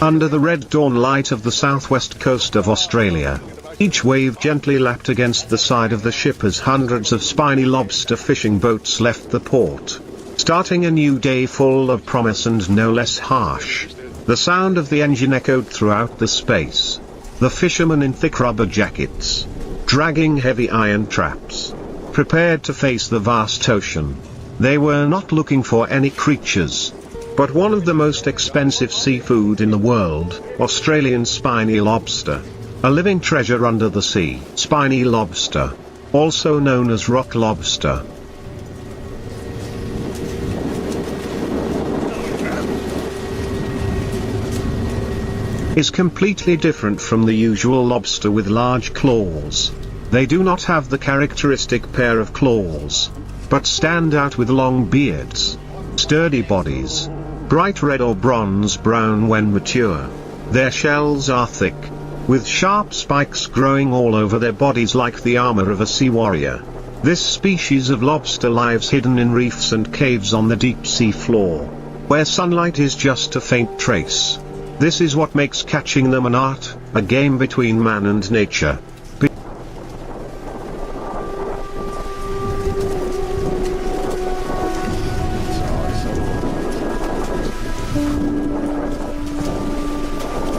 Under the red dawn light of the southwest coast of Australia, each wave gently lapped against the side of the ship as hundreds of spiny lobster fishing boats left the port, starting a new day full of promise and no less harsh. The sound of the engine echoed throughout the space. The fishermen in thick rubber jackets, dragging heavy iron traps, prepared to face the vast ocean. They were not looking for any creatures, but one of the most expensive seafood in the world, Australian spiny lobster. A living treasure under the sea. Spiny lobster, also known as rock lobster, is completely different from the usual lobster with large claws. They do not have the characteristic pair of claws, but stand out with long beards, sturdy bodies, bright red or bronze brown when mature. Their shells are thick, with sharp spikes growing all over their bodies like the armor of a sea warrior. This species of lobster lives hidden in reefs and caves on the deep sea floor, where sunlight is just a faint trace. This is what makes catching them an art, a game between man and nature.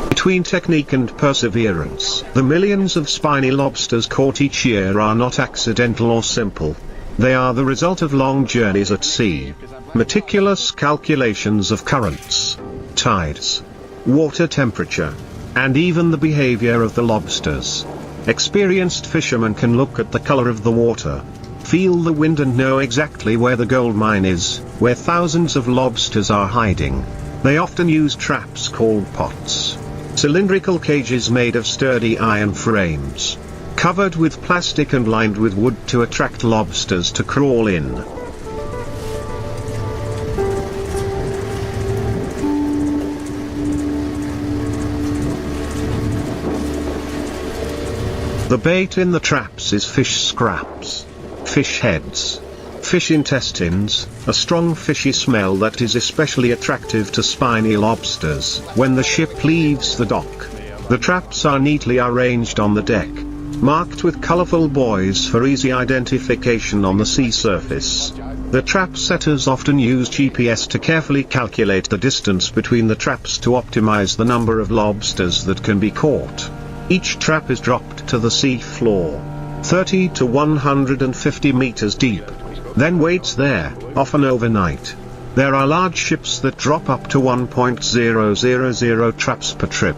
Between technique and perseverance, the millions of spiny lobsters caught each year are not accidental or simple. They are the result of long journeys at sea, meticulous calculations of currents, tides, water temperature, and even the behavior of the lobsters. Experienced fishermen can look at the color of the water, feel the wind and know exactly where the gold mine is, where thousands of lobsters are hiding. They often use traps called pots, cylindrical cages made of sturdy iron frames, covered with plastic and lined with wood to attract lobsters to crawl in. The bait in the traps is fish scraps, fish heads, fish intestines, a strong fishy smell that is especially attractive to spiny lobsters. When the ship leaves the dock, the traps are neatly arranged on the deck, marked with colorful buoys for easy identification on the sea surface. The trap setters often use GPS to carefully calculate the distance between the traps to optimize the number of lobsters that can be caught. Each trap is dropped to the sea floor, 30 to 150 meters deep, then waits there, often overnight. There are large ships that drop up to 1.000 traps per trip.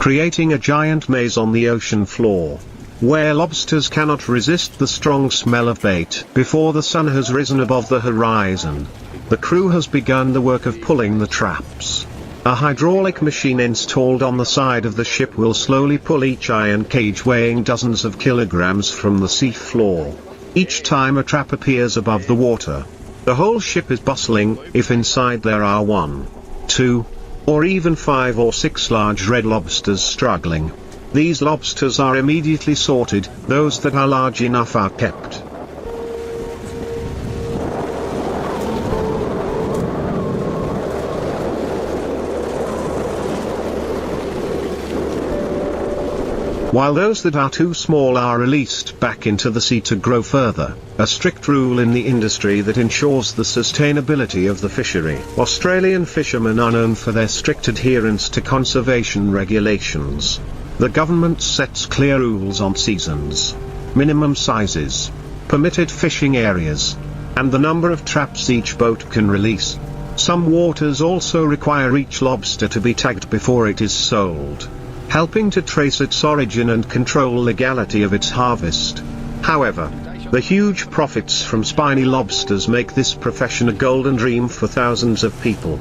Creating a giant maze on the ocean floor, where lobsters cannot resist the strong smell of bait. Before the sun has risen above the horizon, the crew has begun the work of pulling the traps. A hydraulic machine installed on the side of the ship will slowly pull each iron cage weighing dozens of kilograms from the sea floor. Each time a trap appears above the water, the whole ship is bustling. If inside there are 1, 2, or even 5 or 6 large red lobsters struggling, these lobsters are immediately sorted. Those that are large enough are kept. While those that are too small are released back into the sea to grow further, a strict rule in the industry that ensures the sustainability of the fishery. Australian fishermen are known for their strict adherence to conservation regulations. The government sets clear rules on seasons, minimum sizes, permitted fishing areas, and the number of traps each boat can release. Some waters also require each lobster to be tagged before it is sold, helping to trace its origin and control legality of its harvest. However, the huge profits from spiny lobsters make this profession a golden dream for thousands of people.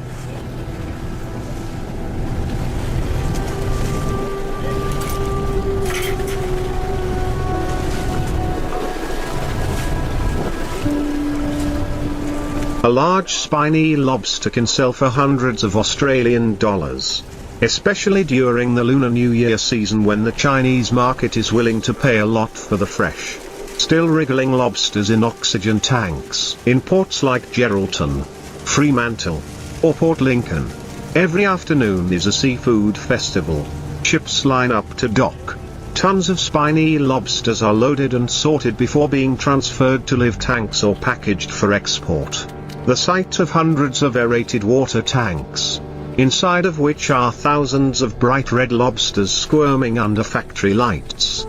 A large spiny lobster can sell for hundreds of Australian dollars, especially during the Lunar New Year season when the Chinese market is willing to pay a lot for the fresh, still wriggling lobsters in oxygen tanks in ports like Geraldton, Fremantle, or Port Lincoln. Every afternoon is a seafood festival. Ships line up to dock. Tons of spiny lobsters are loaded and sorted before being transferred to live tanks or packaged for export. The sight of hundreds of aerated water tanks, inside of which are thousands of bright red lobsters squirming under factory lights.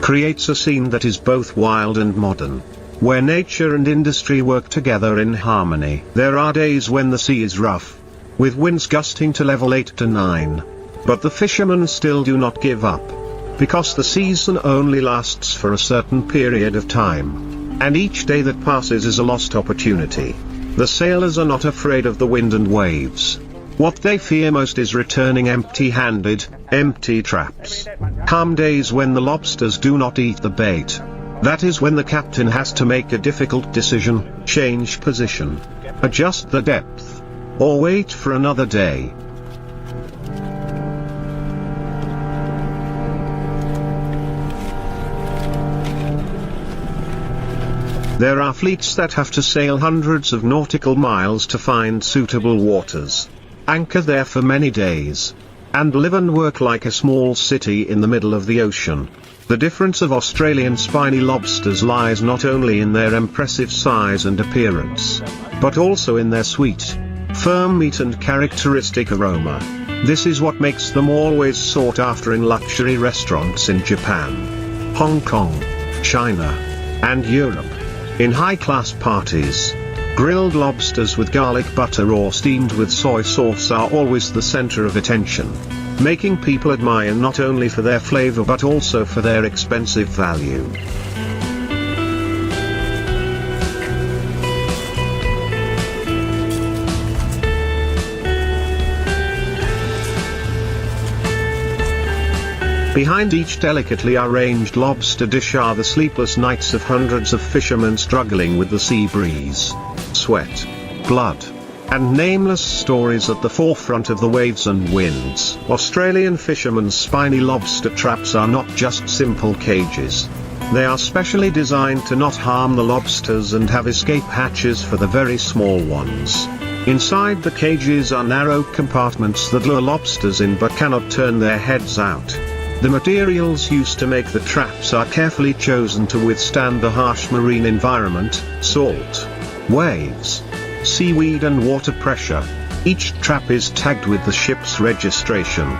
Creates a scene that is both wild and modern, where nature and industry work together in harmony. There are days when the sea is rough, with winds gusting to level 8 to 9. But the fishermen still do not give up, because the season only lasts for a certain period of time, and each day that passes is a lost opportunity. The sailors are not afraid of the wind and waves. What they fear most is returning empty-handed, empty traps. Come days when the lobsters do not eat the bait. That is when the captain has to make a difficult decision, change position, adjust the depth, or wait for another day. There are fleets that have to sail hundreds of nautical miles to find suitable waters, anchor there for many days, and live and work like a small city in the middle of the ocean. The difference of Australian spiny lobsters lies not only in their impressive size and appearance, but also in their sweet, firm meat and characteristic aroma. This is what makes them always sought after in luxury restaurants in Japan, Hong Kong, China, and Europe. In high-class parties, grilled lobsters with garlic butter or steamed with soy sauce are always the center of attention, making people admire not only for their flavor but also for their expensive value. Behind each delicately arranged lobster dish are the sleepless nights of hundreds of fishermen struggling with the sea breeze, sweat, blood, and nameless stories at the forefront of the waves and winds. Australian fishermen's spiny lobster traps are not just simple cages. They are specially designed to not harm the lobsters and have escape hatches for the very small ones. Inside the cages are narrow compartments that lure lobsters in but cannot turn their heads out. The materials used to make the traps are carefully chosen to withstand the harsh marine environment, salt, waves, seaweed and water pressure. Each trap is tagged with the ship's registration.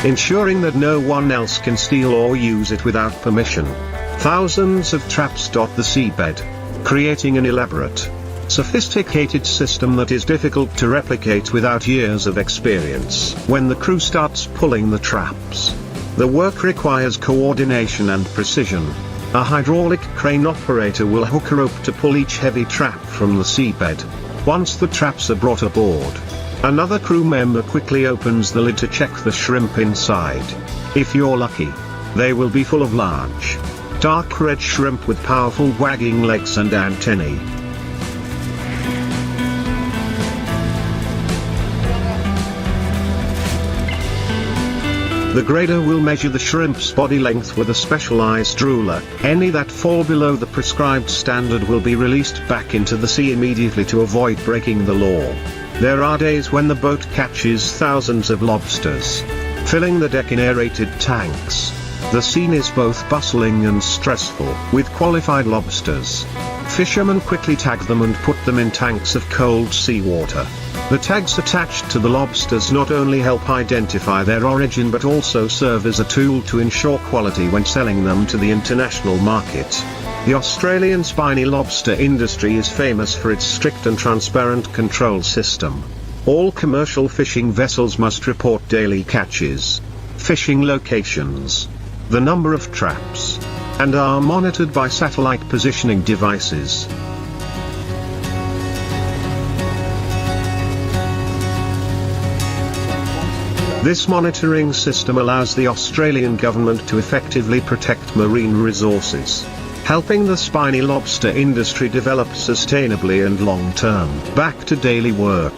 Ensuring that no one else can steal or use it without permission. Thousands of traps dot the seabed, creating an elaborate, sophisticated system that is difficult to replicate without years of experience. When the crew starts pulling the traps, the work requires coordination and precision. A hydraulic crane operator will hook a rope to pull each heavy trap from the seabed. Once the traps are brought aboard, another crew member quickly opens the lid to check the shrimp inside. If you're lucky, they will be full of large, dark red shrimp with powerful wagging legs and antennae. The grader will measure the shrimp's body length with a specialized ruler. Any that fall below the prescribed standard will be released back into the sea immediately to avoid breaking the law. There are days when the boat catches thousands of lobsters, filling the deck in aerated tanks. The scene is both bustling and stressful. With qualified lobsters, fishermen quickly tag them and put them in tanks of cold seawater. The tags attached to the lobsters not only help identify their origin but also serve as a tool to ensure quality when selling them to the international market. The Australian spiny lobster industry is famous for its strict and transparent control system. All commercial fishing vessels must report daily catches, fishing locations, the number of traps, and are monitored by satellite positioning devices. This monitoring system allows the Australian government to effectively protect marine resources, helping the spiny lobster industry develop sustainably and long-term. Back to daily work.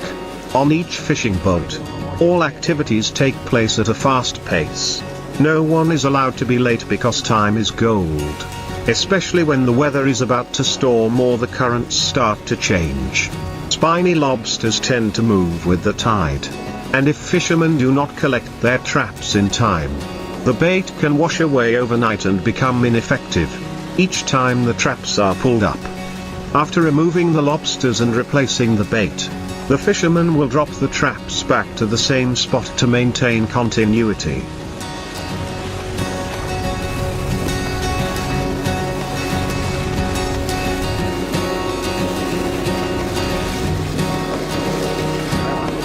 On each fishing boat, all activities take place at a fast pace. No one is allowed to be late because time is gold. Especially when the weather is about to storm or the currents start to change. Spiny lobsters tend to move with the tide. And if fishermen do not collect their traps in time, the bait can wash away overnight and become ineffective each time the traps are pulled up. After removing the lobsters and replacing the bait, the fisherman will drop the traps back to the same spot to maintain continuity.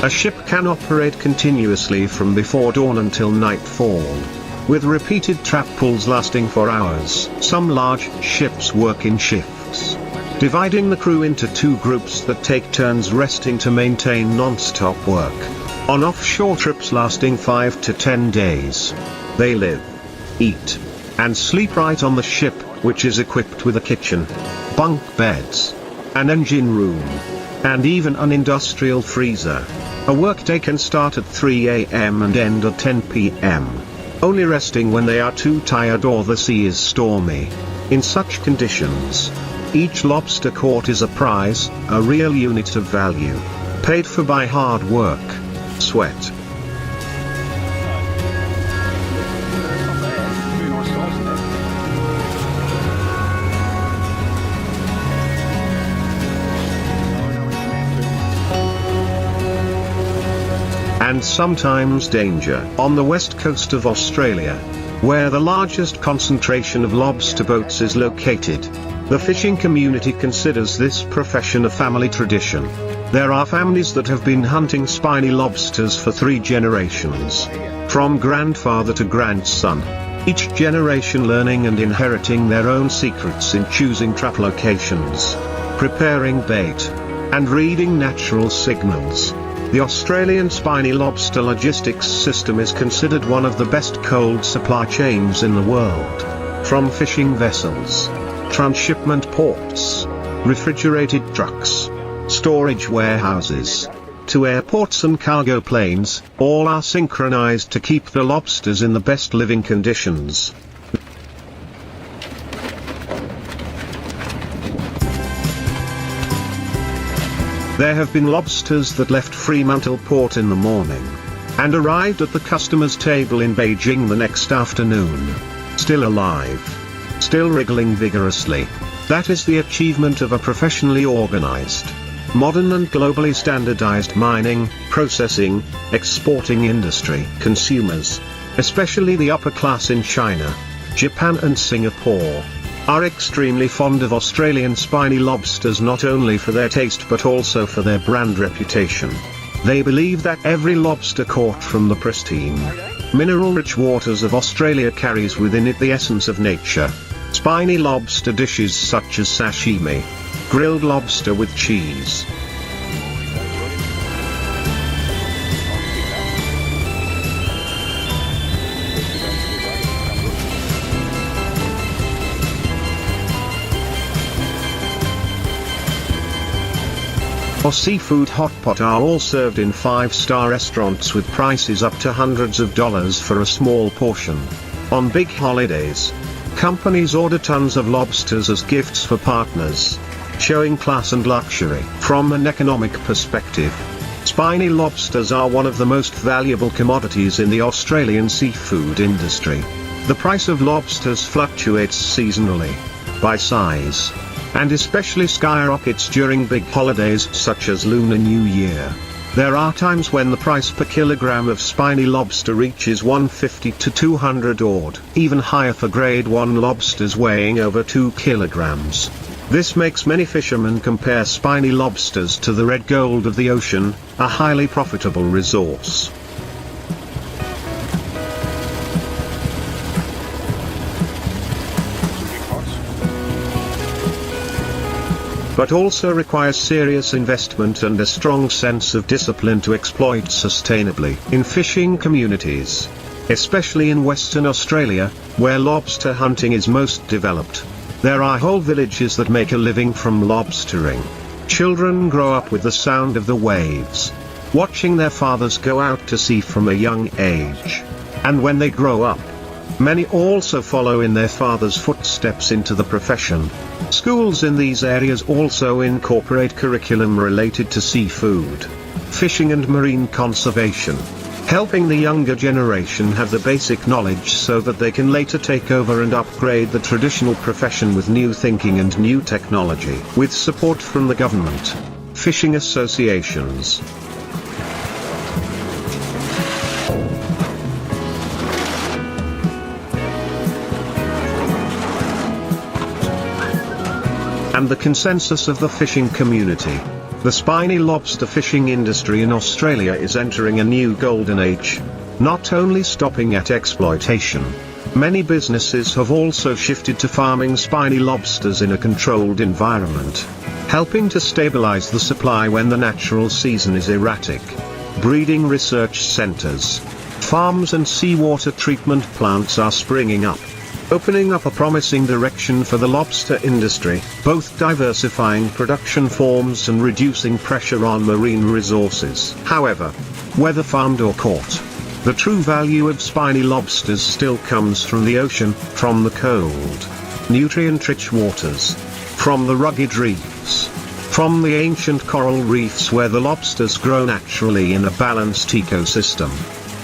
A ship can operate continuously from before dawn until nightfall, with repeated trap pulls lasting for hours. Some large ships work in shifts, dividing the crew into two groups that take turns resting to maintain non-stop work. On offshore trips lasting 5 to 10 days, they live, eat, and sleep right on the ship, which is equipped with a kitchen, bunk beds, an engine room, and even an industrial freezer. A workday can start at 3 a.m. and end at 10 p.m., only resting when they are too tired or the sea is stormy. In such conditions, each lobster caught is a prize, a real unit of value, paid for by hard work, sweat, and sometimes danger. On the west coast of Australia, where the largest concentration of lobster boats is located, the fishing community considers this profession a family tradition. There are families that have been hunting spiny lobsters for 3 generations, from grandfather to grandson, each generation learning and inheriting their own secrets in choosing trap locations, preparing bait, and reading natural signals. The Australian spiny lobster logistics system is considered one of the best cold supply chains in the world. From fishing vessels, transshipment ports, refrigerated trucks, storage warehouses, to airports and cargo planes, all are synchronized to keep the lobsters in the best living conditions. There have been lobsters that left Fremantle port in the morning, and arrived at the customer's table in Beijing the next afternoon, still alive, still wriggling vigorously. That is the achievement of a professionally organized, modern and globally standardized mining, processing, exporting industry. Consumers, especially the upper class in China, Japan and Singapore, are extremely fond of Australian spiny lobsters, not only for their taste but also for their brand reputation. They believe that every lobster caught from the pristine, mineral-rich waters of Australia carries within it the essence of nature. Spiny lobster dishes such as sashimi, grilled lobster with cheese, or seafood hot pot are all served in 5-star restaurants with prices up to hundreds of dollars for a small portion. On big holidays, companies order tons of lobsters as gifts for partners, showing class and luxury. From an economic perspective, spiny lobsters are one of the most valuable commodities in the Australian seafood industry. The price of lobsters fluctuates seasonally, by size, and especially skyrockets during big holidays such as Lunar New Year. There are times when the price per kilogram of spiny lobster reaches $150 to $200 or even higher for grade 1 lobsters weighing over 2 kilograms. This makes many fishermen compare spiny lobsters to the red gold of the ocean, a highly profitable resource. but also requires serious investment and a strong sense of discipline to exploit sustainably. In fishing communities, especially in Western Australia, where lobster hunting is most developed, there are whole villages that make a living from lobstering. Children grow up with the sound of the waves, watching their fathers go out to sea from a young age. And when they grow up, many also follow in their father's footsteps into the profession. Schools in these areas also incorporate curriculum related to seafood, fishing and marine conservation, helping the younger generation have the basic knowledge so that they can later take over and upgrade the traditional profession with new thinking and new technology. With support from the government, fishing associations, and the consensus of the fishing community, the spiny lobster fishing industry in Australia is entering a new golden age. Not only stopping at exploitation, many businesses have also shifted to farming spiny lobsters in a controlled environment, helping to stabilize the supply when the natural season is erratic. Breeding research centers, farms and seawater treatment plants are springing up, opening up a promising direction for the lobster industry, both diversifying production forms and reducing pressure on marine resources. However, whether farmed or caught, the true value of spiny lobsters still comes from the ocean, from the cold, nutrient-rich waters, from the rugged reefs, from the ancient coral reefs where the lobsters grow naturally in a balanced ecosystem.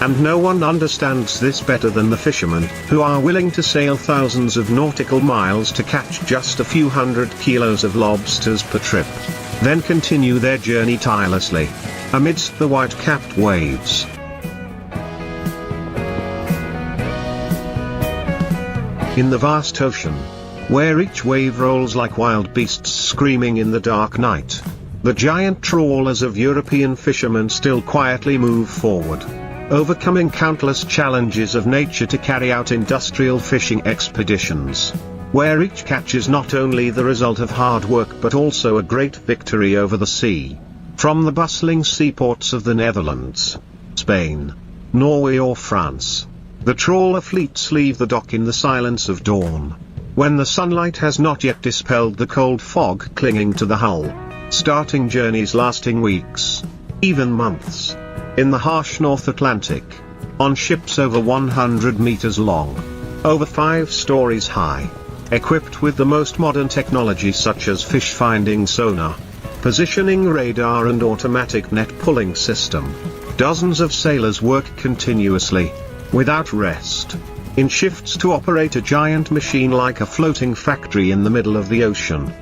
And no one understands this better than the fishermen, who are willing to sail thousands of nautical miles to catch just a few hundred kilos of lobsters per trip, then continue their journey tirelessly, amidst the white-capped waves. In the vast ocean, where each wave rolls like wild beasts screaming in the dark night, the giant trawlers of European fishermen still quietly move forward, overcoming countless challenges of nature to carry out industrial fishing expeditions, where each catch is not only the result of hard work but also a great victory over the sea. From the bustling seaports of the Netherlands, Spain, Norway or France, the trawler fleets leave the dock in the silence of dawn, when the sunlight has not yet dispelled the cold fog clinging to the hull, starting journeys lasting weeks, even months, in the harsh North Atlantic, on ships over 100 meters long, over 5 stories high, equipped with the most modern technology such as fish-finding sonar, positioning radar and automatic net pulling system. Dozens of sailors work continuously, without rest, in shifts to operate a giant machine like a floating factory in the middle of the ocean.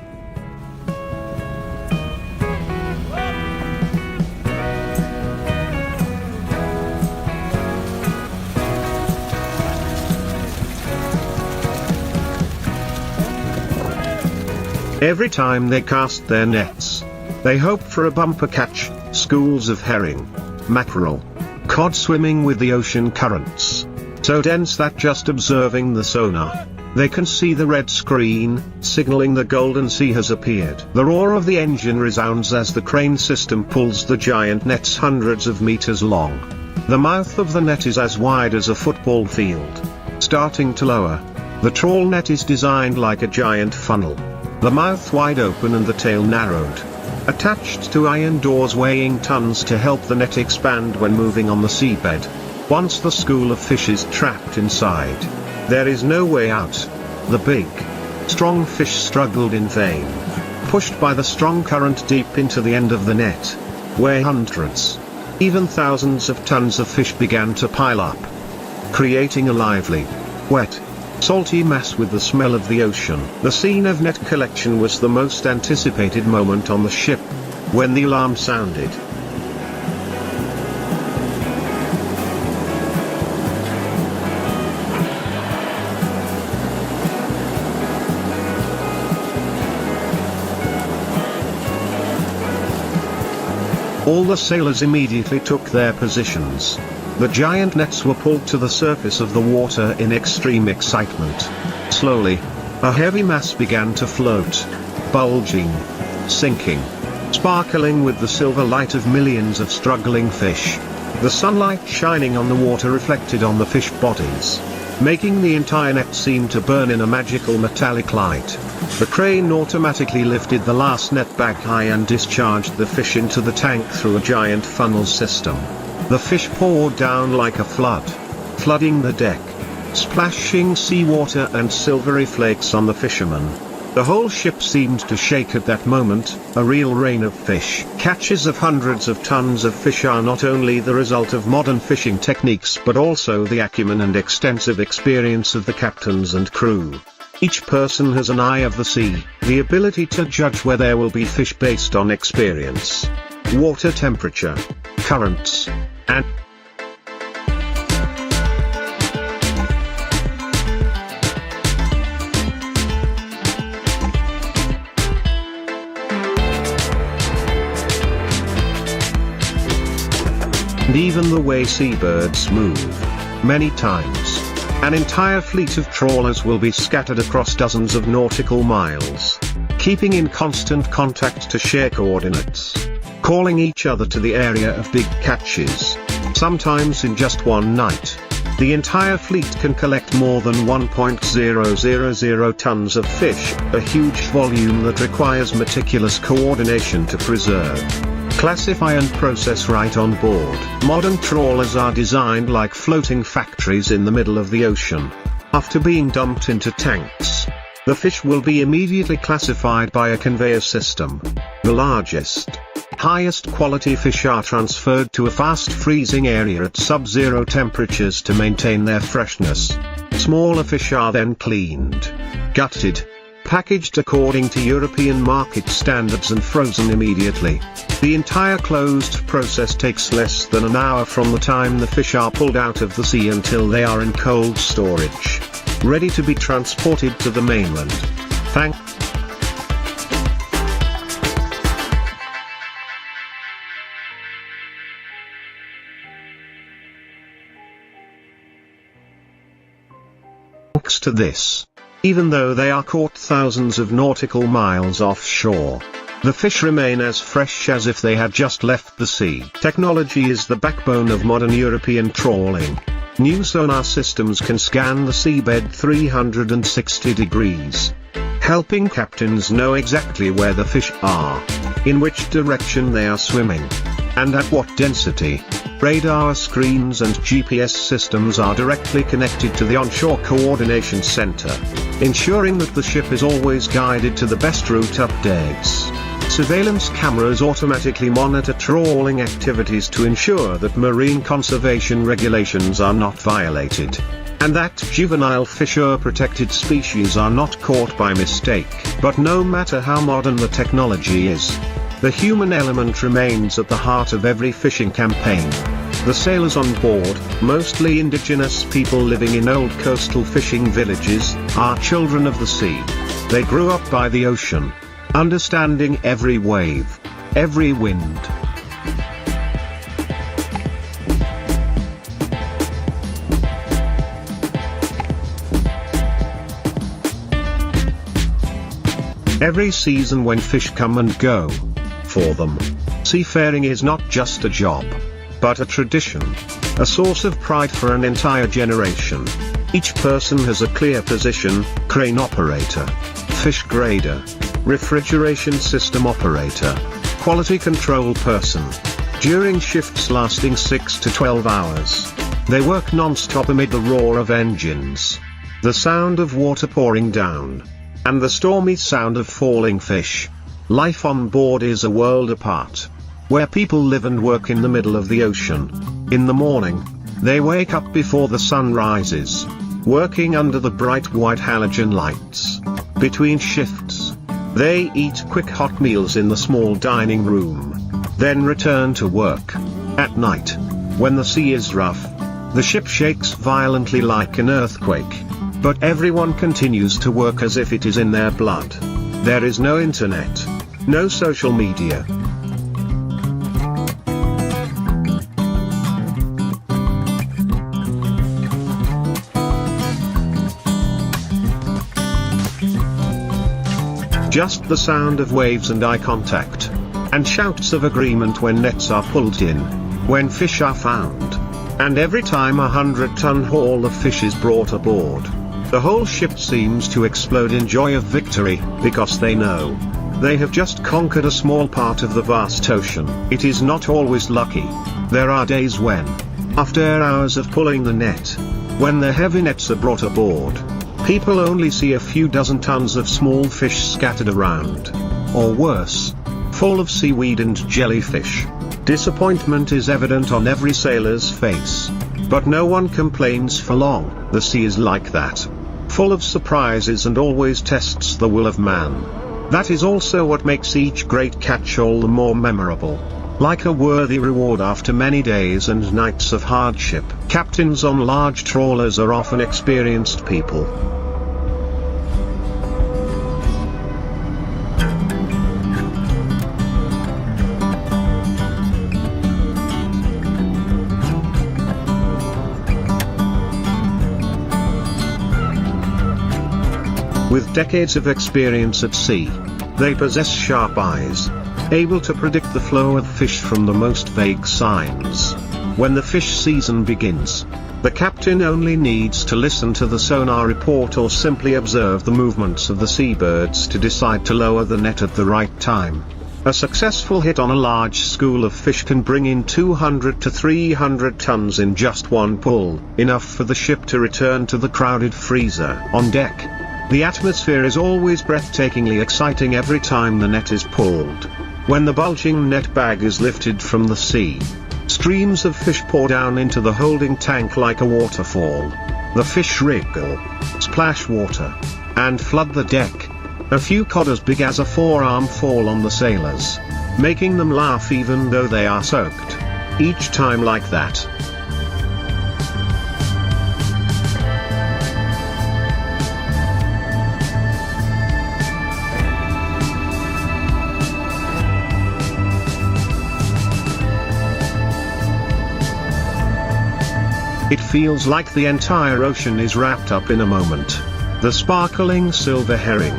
Every time they cast their nets, they hope for a bumper catch, schools of herring, mackerel, cod swimming with the ocean currents, so dense that just observing the sonar, they can see the red screen, signaling the golden sea has appeared. The roar of the engine resounds as the crane system pulls the giant nets hundreds of meters long. The mouth of the net is as wide as a football field. Starting to lower, the trawl net is designed like a giant funnel, the mouth wide open and the tail narrowed, attached to iron doors weighing tons to help the net expand when moving on the seabed. Once the school of fish is trapped inside, there is no way out. The big, strong fish struggled in vain, pushed by the strong current deep into the end of the net, where hundreds, even thousands of tons of fish began to pile up, creating a lively, wet, salty mass with the smell of the ocean. The scene of net collection was the most anticipated moment on the ship, when the alarm sounded. All the sailors immediately took their positions. The giant nets were pulled to the surface of the water in extreme excitement. Slowly, a heavy mass began to float, bulging, sinking, sparkling with the silver light of millions of struggling fish. The sunlight shining on the water reflected on the fish bodies, making the entire net seem to burn in a magical metallic light. The crane automatically lifted the last net back high and discharged the fish into the tank through a giant funnel system. The fish poured down like a flood, flooding the deck, splashing seawater and silvery flakes on the fishermen. The whole ship seemed to shake at that moment, a real rain of fish. Catches of hundreds of tons of fish are not only the result of modern fishing techniques but also the acumen and extensive experience of the captains and crew. Each person has an eye of the sea, the ability to judge where there will be fish based on experience, water temperature, currents, and even the way seabirds move. Many times, an entire fleet of trawlers will be scattered across dozens of nautical miles, keeping in constant contact to share coordinates, calling each other to the area of big catches. Sometimes in just one night, the entire fleet can collect more than 1.000 tons of fish, a huge volume that requires meticulous coordination to preserve, classify and process right on board. Modern trawlers are designed like floating factories in the middle of the ocean. After being dumped into tanks, the fish will be immediately classified by a conveyor system. The largest, highest quality fish are transferred to a fast freezing area at sub-zero temperatures to maintain their freshness. Smaller fish are then cleaned, gutted, packaged according to European market standards and frozen immediately. The entire closed process takes less than an hour from the time the fish are pulled out of the sea until they are in cold storage, ready to be transported to the mainland. Thanks to this, even though they are caught thousands of nautical miles offshore, the fish remain as fresh as if they had just left the sea. Technology is the backbone of modern European trawling. New sonar systems can scan the seabed 360 degrees, helping captains know exactly where the fish are, in which direction they are swimming, and at what density. Radar screens and GPS systems are directly connected to the onshore coordination center, ensuring that the ship is always guided to the best route updates. Surveillance cameras automatically monitor trawling activities to ensure that marine conservation regulations are not violated, and that juvenile fish or protected species are not caught by mistake. But no matter how modern the technology is, the human element remains at the heart of every fishing campaign. The sailors on board, mostly indigenous people living in old coastal fishing villages, are children of the sea. They grew up by the ocean, understanding every wave, every wind. Every season when fish come and go, for them, seafaring is not just a job, but a tradition, a source of pride for an entire generation. Each person has a clear position: crane operator, fish grader, refrigeration system operator, quality control person. During shifts lasting 6 to 12 hours, they work non-stop amid the roar of engines, the sound of water pouring down, and the stormy sound of falling fish. Life on board is a world apart, where people live and work in the middle of the ocean. In the morning, they wake up before the sun rises, working under the bright white halogen lights. Between shifts, they eat quick hot meals in the small dining room, then return to work. At night, when the sea is rough, the ship shakes violently like an earthquake, but everyone continues to work as if it is in their blood. There is no internet, no social media. just the sound of waves and eye contact. And shouts of agreement when nets are pulled in, when fish are found. And every time a 100-ton haul of fish is brought aboard, the whole ship seems to explode in joy of victory, because they know they have just conquered a small part of the vast ocean. It is not always lucky. There are days when, after hours of pulling the net, when the heavy nets are brought aboard, people only see a few dozen tons of small fish scattered around. Or worse, full of seaweed and jellyfish. Disappointment is evident on every sailor's face. But no one complains for long. The sea is like that. Full of surprises and always tests the will of man. That is also what makes each great catch all the more memorable. Like a worthy reward after many days and nights of hardship. Captains on large trawlers are often experienced people. With decades of experience at sea, they possess sharp eyes, able to predict the flow of fish from the most vague signs. When the fish season begins, the captain only needs to listen to the sonar report or simply observe the movements of the seabirds to decide to lower the net at the right time. A successful hit on a large school of fish can bring in 200 to 300 tons in just one pull, enough for the ship to return to the crowded freezer on deck. The atmosphere is always breathtakingly exciting every time the net is pulled. When the bulging net bag is lifted from the sea, streams of fish pour down into the holding tank like a waterfall. The fish wriggle, splash water, and flood the deck. A few cod as big as a forearm fall on the sailors, making them laugh even though they are soaked. Each time like that. It feels like the entire ocean is wrapped up in a moment. The sparkling silver herring,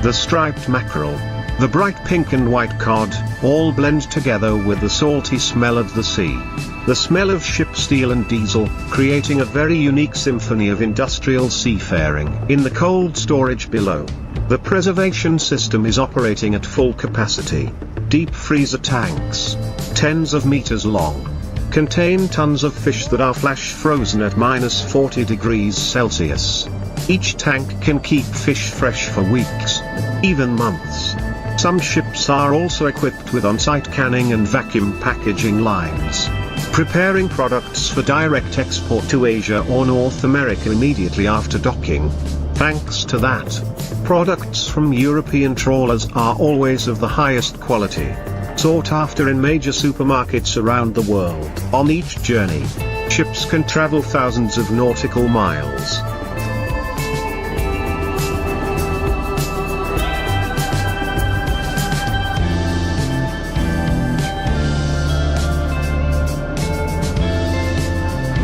the striped mackerel, the bright pink and white cod, all blend together with the salty smell of the sea. The smell of ship steel and diesel, creating a very unique symphony of industrial seafaring. In the cold storage below, the preservation system is operating at full capacity. Deep freezer tanks, tens of meters long, contain tons of fish that are flash frozen at -40 degrees Celsius. Each tank can keep fish fresh for weeks, even months. Some ships are also equipped with on-site canning and vacuum packaging lines, preparing products for direct export to Asia or North America immediately after docking. Thanks to that, products from European trawlers are always of the highest quality, sought after in major supermarkets around the world. On each journey, ships can travel thousands of nautical miles.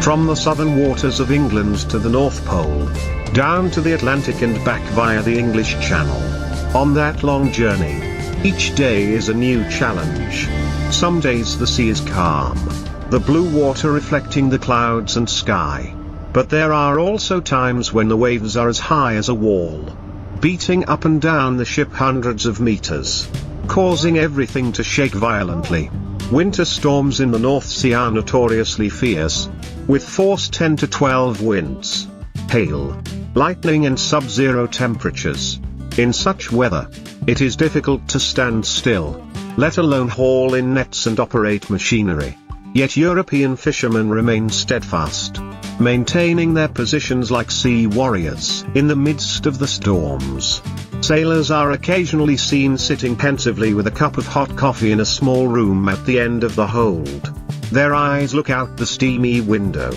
From the southern waters of England to the North Pole, down to the Atlantic and back via the English Channel. On that long journey, each day is a new challenge. Some days the sea is calm, the blue water reflecting the clouds and sky. But there are also times when the waves are as high as a wall, beating up and down the ship hundreds of meters, causing everything to shake violently. Winter storms in the North Sea are notoriously fierce, with force 10 to 12 winds, hail, lightning and sub-zero temperatures. In such weather, it is difficult to stand still, let alone haul in nets and operate machinery. Yet European fishermen remain steadfast, maintaining their positions like sea warriors. In the midst of the storms, sailors are occasionally seen sitting pensively with a cup of hot coffee in a small room at the end of the hold. Their eyes look out the steamy window,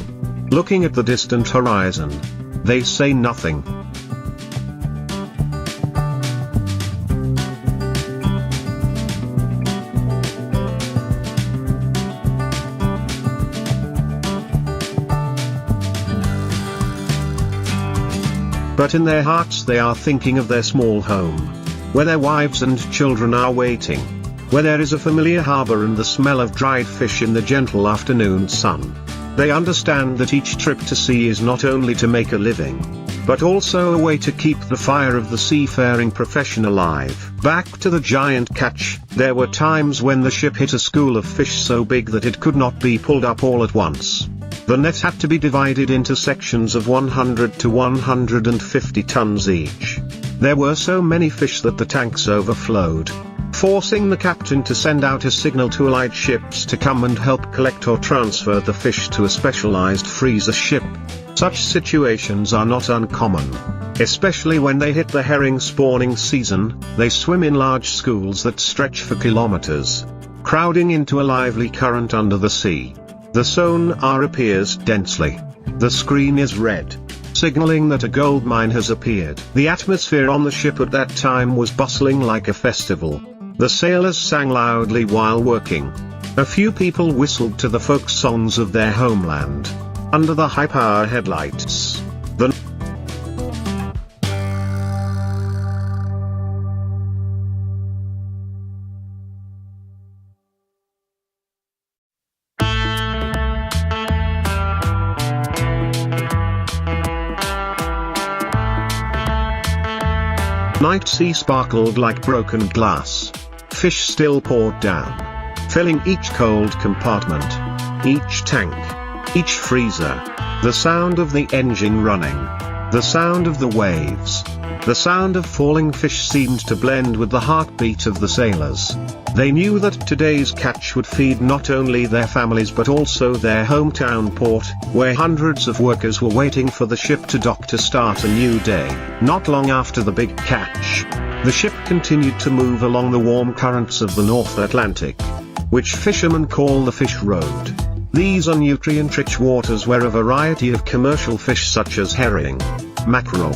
looking at the distant horizon. They say nothing. But in their hearts they are thinking of their small home, where their wives and children are waiting, where there is a familiar harbor and the smell of dried fish in the gentle afternoon sun. They understand that each trip to sea is not only to make a living, but also a way to keep the fire of the seafaring profession alive. Back to the giant catch. There were times when the ship hit a school of fish so big that it could not be pulled up all at once. The net had to be divided into sections of 100 to 150 tons each. There were so many fish that the tanks overflowed, forcing the captain to send out a signal to allied ships to come and help collect or transfer the fish to a specialized freezer ship. Such situations are not uncommon, especially when they hit the herring spawning season. They swim in large schools that stretch for kilometers, crowding into a lively current under the sea. The sonar appears densely. The screen is red, signaling that a gold mine has appeared. The atmosphere on the ship at that time was bustling like a festival. The sailors sang loudly while working. A few people whistled to the folk songs of their homeland. Under the high-power headlights, the night sea sparkled like broken glass. Fish still poured down, filling each cold compartment, each tank, each freezer. The sound of the engine running, the sound of the waves, the sound of falling fish seemed to blend with the heartbeat of the sailors. They knew that today's catch would feed not only their families but also their hometown port, where hundreds of workers were waiting for the ship to dock to start a new day. Not long after the big catch, the ship continued to move along the warm currents of the North Atlantic, which fishermen call the Fish Road. These are nutrient-rich waters where a variety of commercial fish such as herring, mackerel,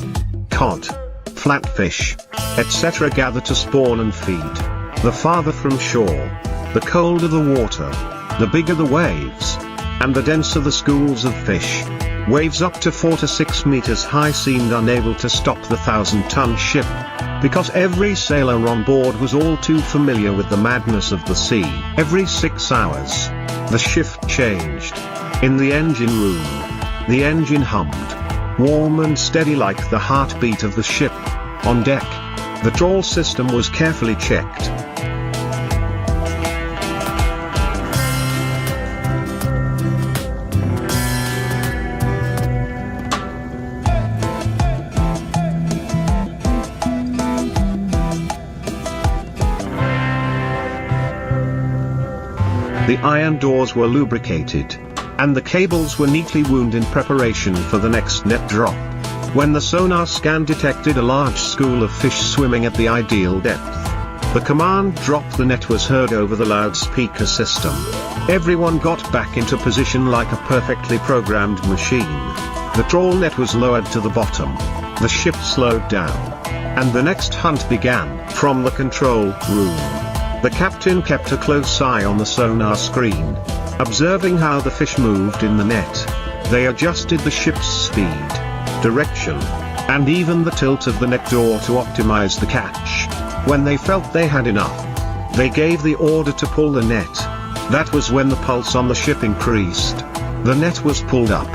cod, flatfish, etc. gather to spawn and feed. The farther from shore, the colder the water, the bigger the waves, and the denser the schools of fish. Waves up to 4 to 6 meters high seemed unable to stop the 1,000-ton ship, because every sailor on board was all too familiar with the madness of the sea. Every 6 hours, the shift changed. In the engine room, the engine hummed, warm and steady like the heartbeat of the ship. On deck, the trawl system was carefully checked. The iron doors were lubricated, and the cables were neatly wound in preparation for the next net drop. When the sonar scan detected a large school of fish swimming at the ideal depth, the command drop the net was heard over the loudspeaker system. Everyone got back into position like a perfectly programmed machine. The trawl net was lowered to the bottom. The ship slowed down, and the next hunt began. From the control room, the captain kept a close eye on the sonar screen, observing how the fish moved in the net. They adjusted the ship's speed, direction, and even the tilt of the net door to optimize the catch. When they felt they had enough, they gave the order to pull the net. That was when the pulse on the ship increased. The net was pulled up.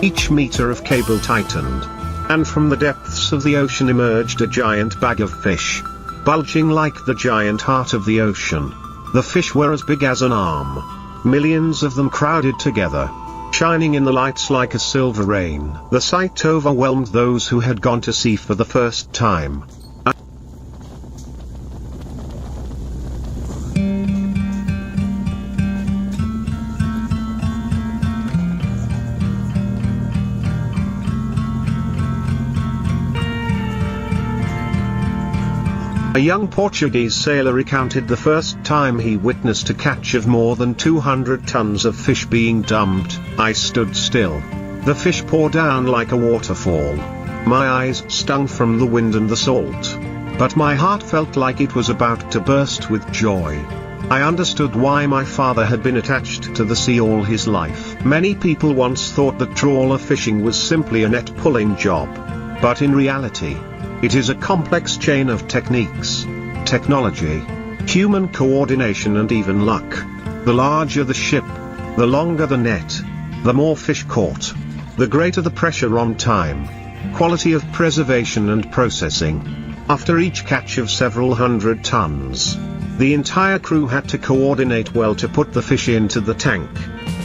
Each meter of cable tightened, and from the depths of the ocean emerged a giant bag of fish, bulging like the giant heart of the ocean. The fish were as big as an arm. Millions of them crowded together, shining in the lights like a silver rain. The sight overwhelmed those who had gone to sea for the first time. A young Portuguese sailor recounted the first time he witnessed a catch of more than 200 tons of fish being dumped. I stood still. The fish poured down like a waterfall. My eyes stung from the wind and the salt, but my heart felt like it was about to burst with joy. I understood why my father had been attached to the sea all his life. Many people once thought that trawler fishing was simply a net pulling job, but in reality, It is a complex chain of techniques, technology, human coordination and even luck. The larger the ship, the longer the net, the more fish caught, the greater the pressure on time, quality of preservation and processing. After each catch of several hundred tons, the entire crew had to coordinate well to put the fish into the tank,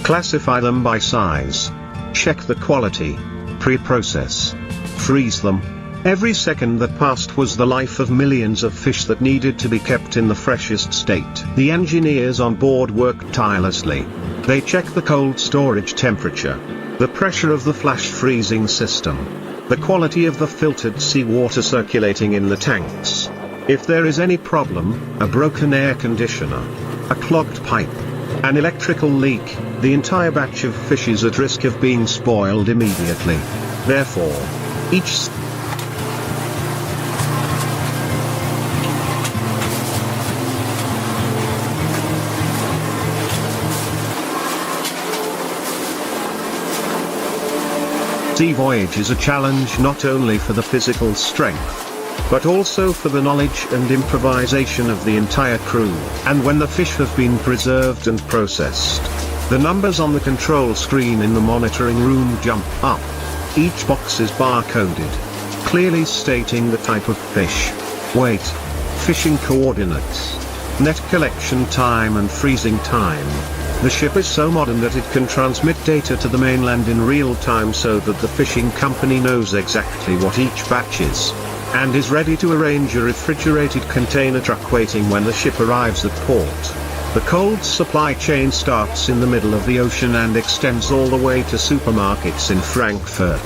classify them by size, check the quality, pre-process, freeze them. Every second that passed was the life of millions of fish that needed to be kept in the freshest state. The engineers on board worked tirelessly. They checked the cold storage temperature, the pressure of the flash freezing system, the quality of the filtered seawater circulating in the tanks. If there is any problem, a broken air conditioner, a clogged pipe, an electrical leak, the entire batch of fish is at risk of being spoiled immediately. Therefore, each sea voyage is a challenge not only for the physical strength, but also for the knowledge and improvisation of the entire crew. And when the fish have been preserved and processed, the numbers on the control screen in the monitoring room jump up. Each box is bar-coded, clearly stating the type of fish, weight, fishing coordinates, net collection time and freezing time. The ship is so modern that it can transmit data to the mainland in real time so that the fishing company knows exactly what each batch is, and is ready to arrange a refrigerated container truck waiting when the ship arrives at port. The cold supply chain starts in the middle of the ocean and extends all the way to supermarkets in Frankfurt,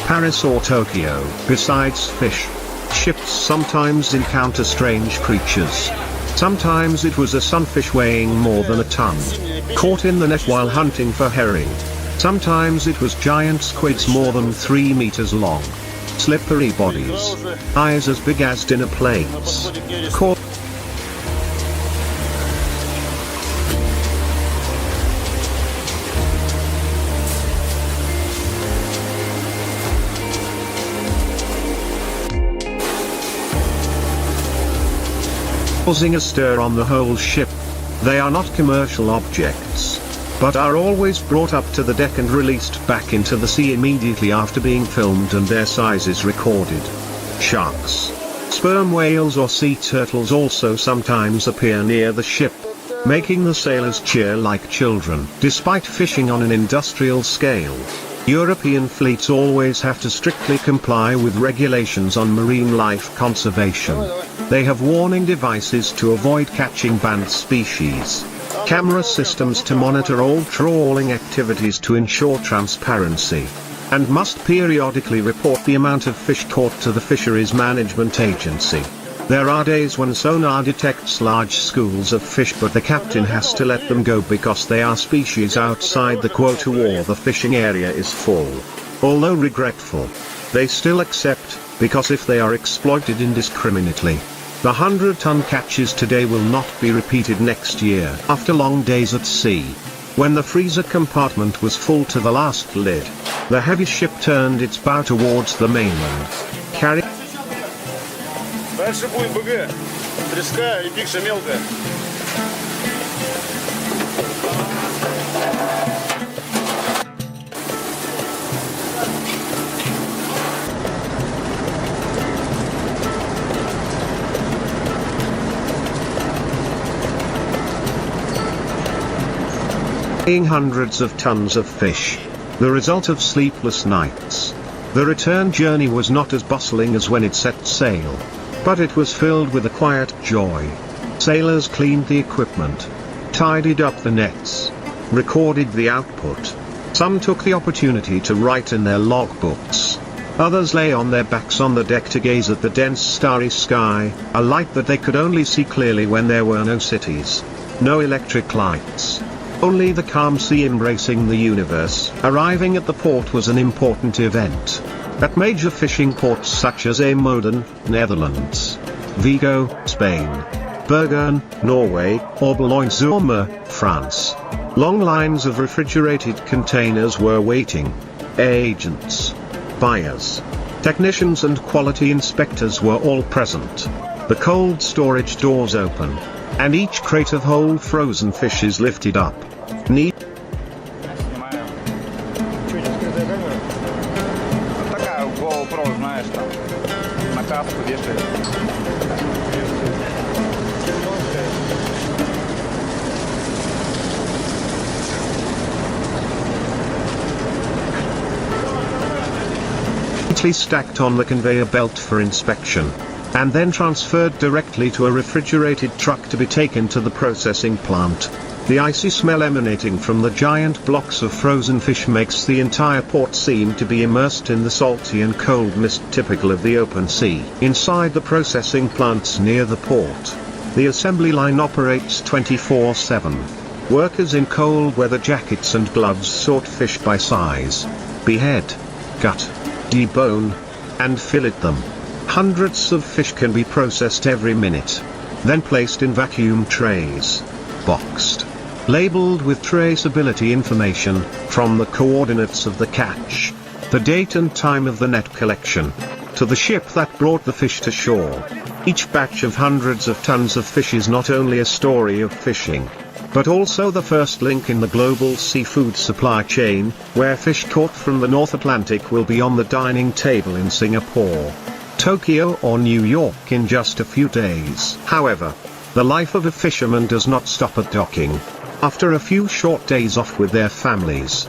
Paris or Tokyo. Besides fish, ships sometimes encounter strange creatures. Sometimes it was a sunfish weighing more than a ton, caught in the net while hunting for herring. Sometimes it was giant squids more than 3 meters long, slippery bodies, eyes as big as dinner plates. Causing a stir on the whole ship. They are not commercial objects, but are always brought up to the deck and released back into the sea immediately after being filmed and their sizes recorded. Sharks, sperm whales or sea turtles also sometimes appear near the ship, making the sailors cheer like children. Despite fishing on an industrial scale, European fleets always have to strictly comply with regulations on marine life conservation. They have warning devices to avoid catching banned species, camera systems to monitor all trawling activities to ensure transparency, and must periodically report the amount of fish caught to the Fisheries Management Agency. There are days when sonar detects large schools of fish, but the captain has to let them go because they are species outside the quota or the fishing area is full. Although regretful, they still accept, because if they are exploited indiscriminately, the 100-ton catches today will not be repeated next year. After long days at sea, when the freezer compartment was full to the last lid, the heavy ship turned its bow towards the mainland, carrying Дальше будет БГ. Треска и пикша мелкая. hundreds of tons of fish. The result of sleepless nights. The return journey was not as bustling as when it set sail, but it was filled with a quiet joy. Sailors cleaned the equipment, tidied up the nets, recorded the output. Some took the opportunity to write in their logbooks. Others lay on their backs on the deck to gaze at the dense starry sky, a light that they could only see clearly when there were no cities, no electric lights, only the calm sea embracing the universe. Arriving at the port was an important event. At major fishing ports such as Amoden, Netherlands, Vigo, Spain, Bergen, Norway, or Boulogne-sur-Mer, France, long lines of refrigerated containers were waiting. Agents, buyers, Technicians and quality inspectors were all present. The cold storage doors open, and each crate of whole frozen fish is lifted up. Neatly stacked on the conveyor belt for inspection, and then transferred directly to a refrigerated truck to be taken to the processing plant. The icy smell emanating from the giant blocks of frozen fish makes the entire port seem to be immersed in the salty and cold mist typical of the open sea. Inside the processing plants near the port, the assembly line operates 24/7. Workers in cold weather jackets and gloves sort fish by size, behead, gut, debone, and fillet them. Hundreds of fish can be processed every minute, then placed in vacuum trays, boxed, labeled with traceability information, from the coordinates of the catch, the date and time of the net collection, to the ship that brought the fish to shore. Each batch of hundreds of tons of fish is not only a story of fishing, but also the first link in the global seafood supply chain, where fish caught from the North Atlantic will be on the dining table in Singapore, Tokyo or New York in just a few days. However, the life of a fisherman does not stop at docking. After a few short days off with their families,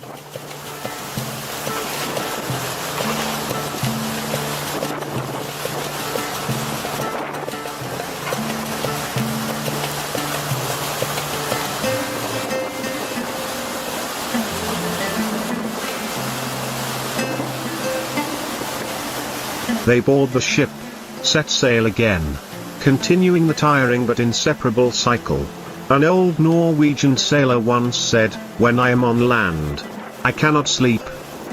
they board the ship, set sail again, continuing the tiring but inseparable cycle. An old Norwegian sailor once said, "When I am on land, I cannot sleep.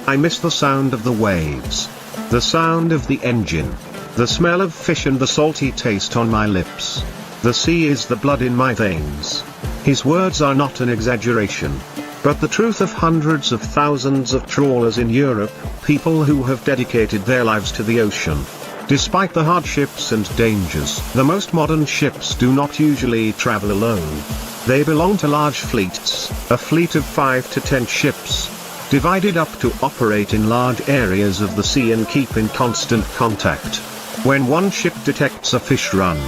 I miss the sound of the waves, the sound of the engine, the smell of fish and the salty taste on my lips. The sea is the blood in my veins." His words are not an exaggeration, but the truth of hundreds of thousands of trawlers in Europe, people who have dedicated their lives to the ocean. Despite the hardships and dangers, the most modern ships do not usually travel alone. They belong to large fleets, a fleet of 5 to 10 ships, divided up to operate in large areas of the sea and keep in constant contact. When one ship detects a fish run,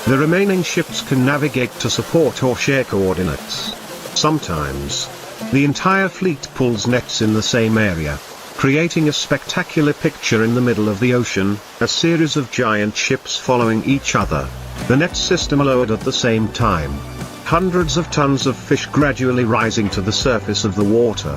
the remaining ships can navigate to support or share coordinates. Sometimes, the entire fleet pulls nets in the same area, creating a spectacular picture in the middle of the ocean, a series of giant ships following each other, the net system lowered at the same time. Hundreds of tons of fish gradually rising to the surface of the water.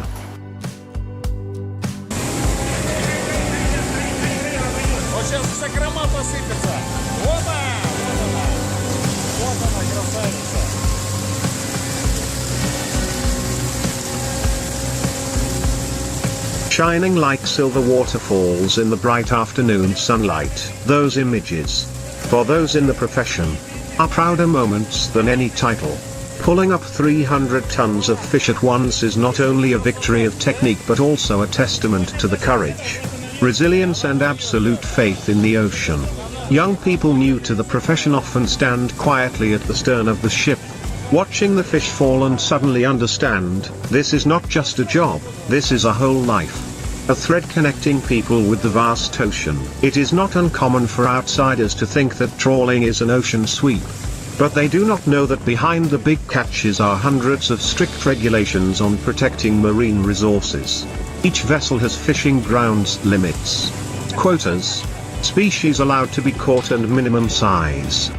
Shining like silver waterfalls in the bright afternoon sunlight. Those images, for those in the profession, are prouder moments than any title. Pulling up 300 tons of fish at once is not only a victory of technique but also a testament to the courage, resilience and absolute faith in the ocean. Young people new to the profession often stand quietly at the stern of the ship, watching the fish fall and suddenly understand, this is not just a job, this is a whole life. A thread connecting people with the vast ocean. It is not uncommon for outsiders to think that trawling is an ocean sweep. But they do not know that behind the big catches are hundreds of strict regulations on protecting marine resources. Each vessel has fishing grounds limits, quotas, species allowed to be caught and minimum size.